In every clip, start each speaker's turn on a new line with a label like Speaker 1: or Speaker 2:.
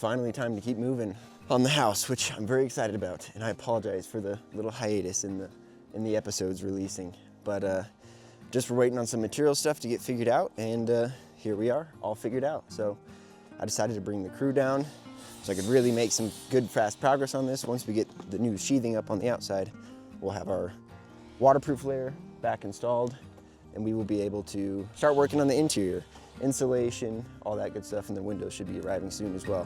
Speaker 1: finally time to keep moving on the house, which I'm very excited about. And I apologize for the little hiatus in the episodes releasing. But just we're waiting on some material stuff to get figured out, and here we are, all figured out. So I decided to bring the crew down so I could really make some good, fast progress on this. Once we get the new sheathing up on the outside, we'll have our waterproof layer back installed, and we will be able to start working on the interior, insulation, all that good stuff, and the windows should be arriving soon as well.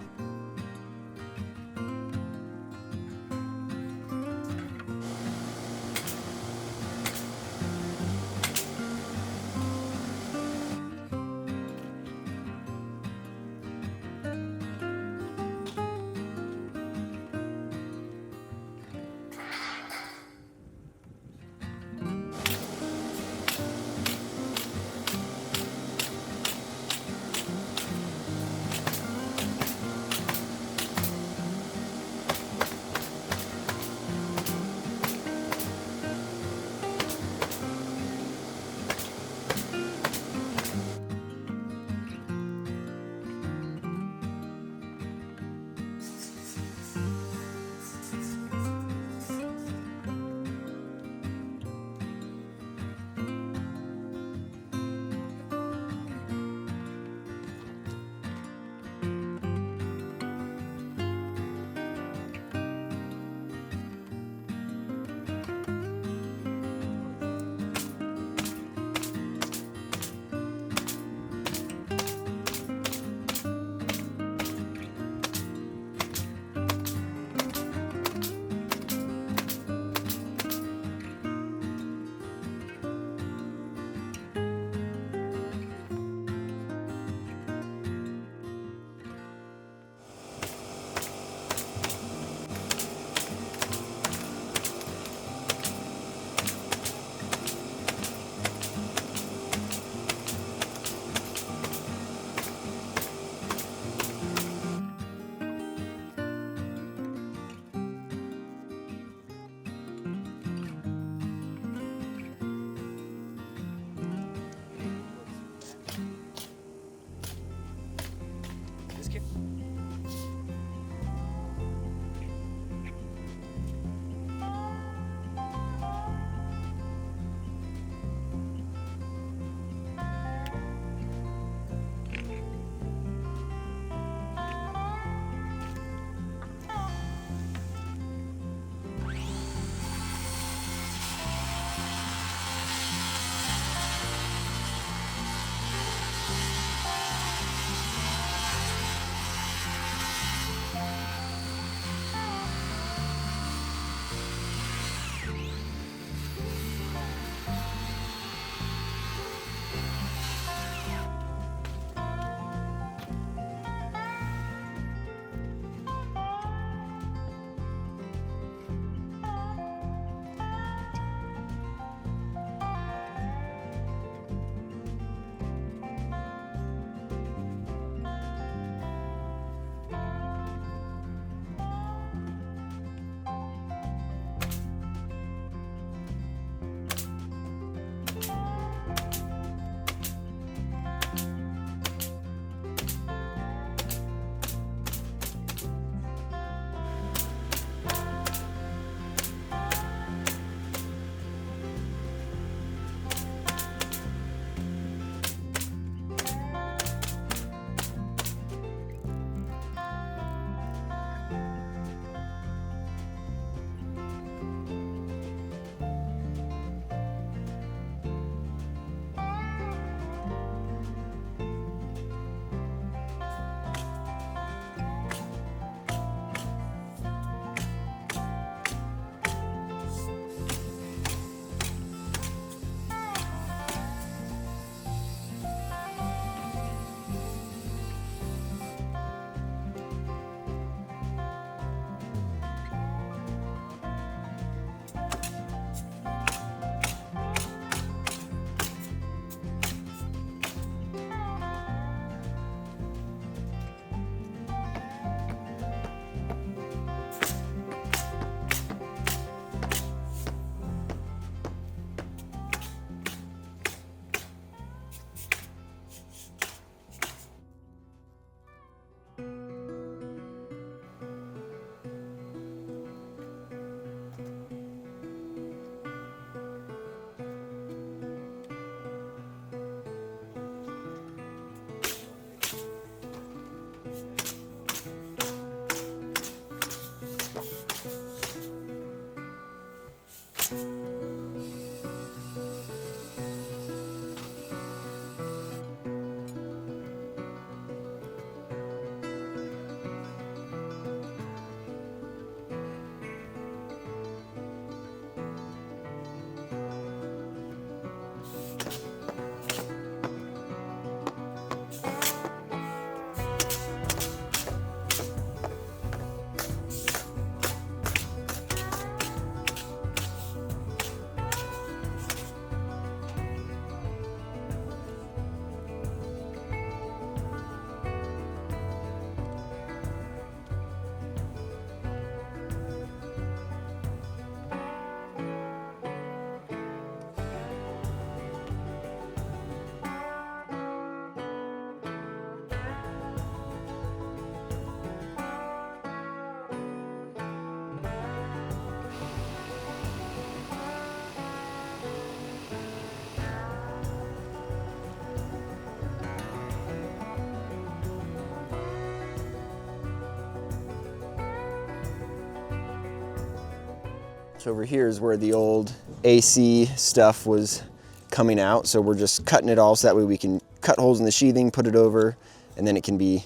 Speaker 1: So over here is where the old AC stuff was coming out. So we're just cutting it all so that way we can cut holes in the sheathing, put it over, and then it can be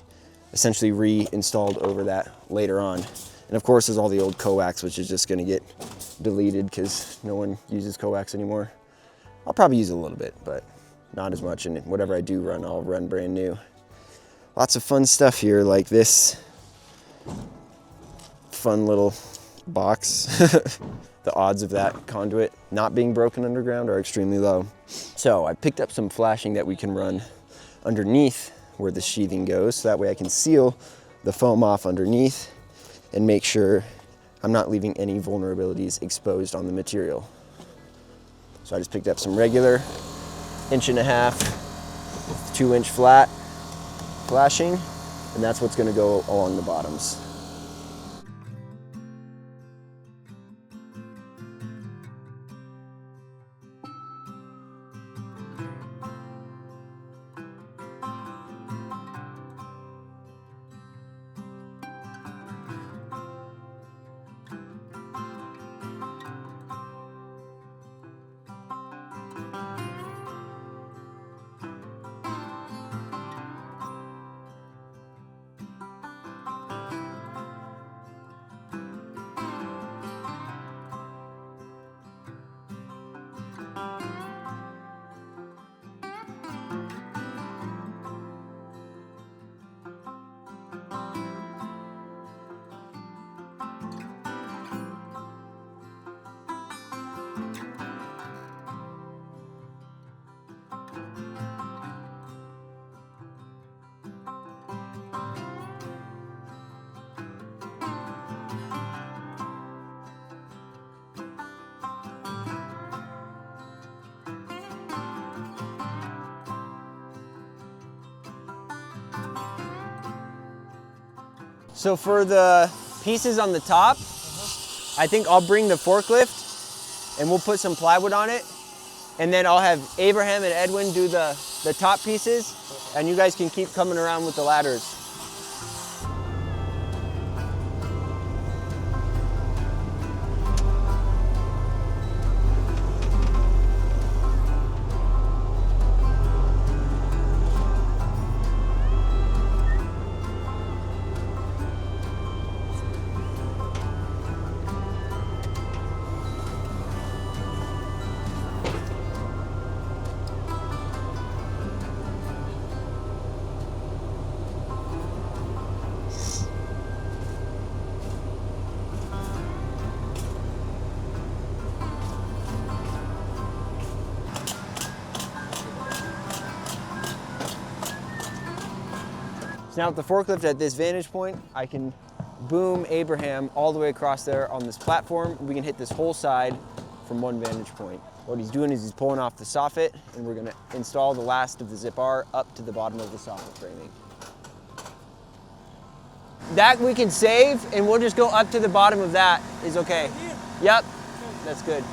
Speaker 1: essentially reinstalled over that later on. And of course, there's all the old coax, which is just gonna get deleted because no one uses coax anymore. I'll probably use it a little bit, but not as much. And whatever I do run, I'll run brand new. Lots of fun stuff here, like this fun little box. The odds of that conduit not being broken underground are extremely low. So I picked up some flashing that we can run underneath where the sheathing goes, so that way I can seal the foam off underneath and make sure I'm not leaving any vulnerabilities exposed on the material. So I just picked up some regular 1.5 inch, 2 inch flat flashing, and that's what's gonna go along the bottoms. So for the pieces on the top, I think I'll bring the forklift and we'll put some plywood on it. And then I'll have Abraham and Edwin do the top pieces, and you guys can keep coming around with the ladders. So now with the forklift at this vantage point, I can boom Abraham all the way across there on this platform. We can hit this whole side from one vantage point. What he's doing is he's pulling off the soffit, and we're gonna install the last of the zip bar up to the bottom of the soffit framing. That we can save, and we'll just go up to the bottom of that is okay. Yep, that's good.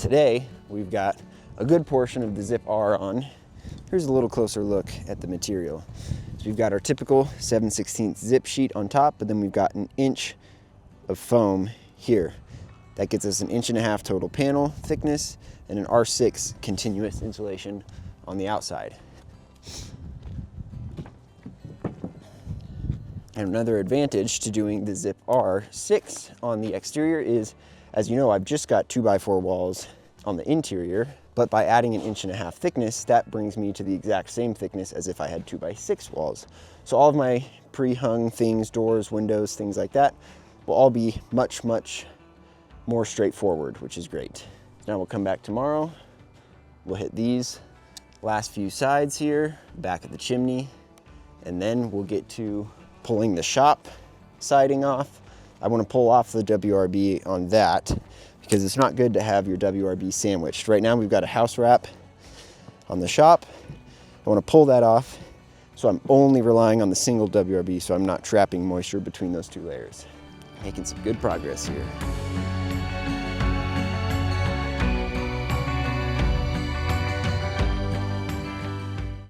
Speaker 1: today we've got a good portion of the Zip R on. Here's a little closer look at the material. So we've got our typical 7/16 zip sheet on top, but then we've got an inch of foam here. That gets us an 1.5 inch total panel thickness and an R6 continuous insulation on the outside. And another advantage to doing the Zip R6 on the exterior is, as you know, I've just got 2x4 walls on the interior, but by adding an 1.5 inch thickness, that brings me to the exact same thickness as if I had 2x6 walls. So all of my pre-hung things, doors, windows, things like that, will all be much, much more straightforward, which is great. Now we'll come back tomorrow, we'll hit these last few sides here, back of the chimney, and then we'll get to pulling the shop siding off. I want to pull off the WRB on that because it's not good to have your WRB sandwiched. Right now we've got a house wrap on the shop. I want to pull that off so I'm only relying on the single WRB so I'm not trapping moisture between those two layers. Making some good progress here.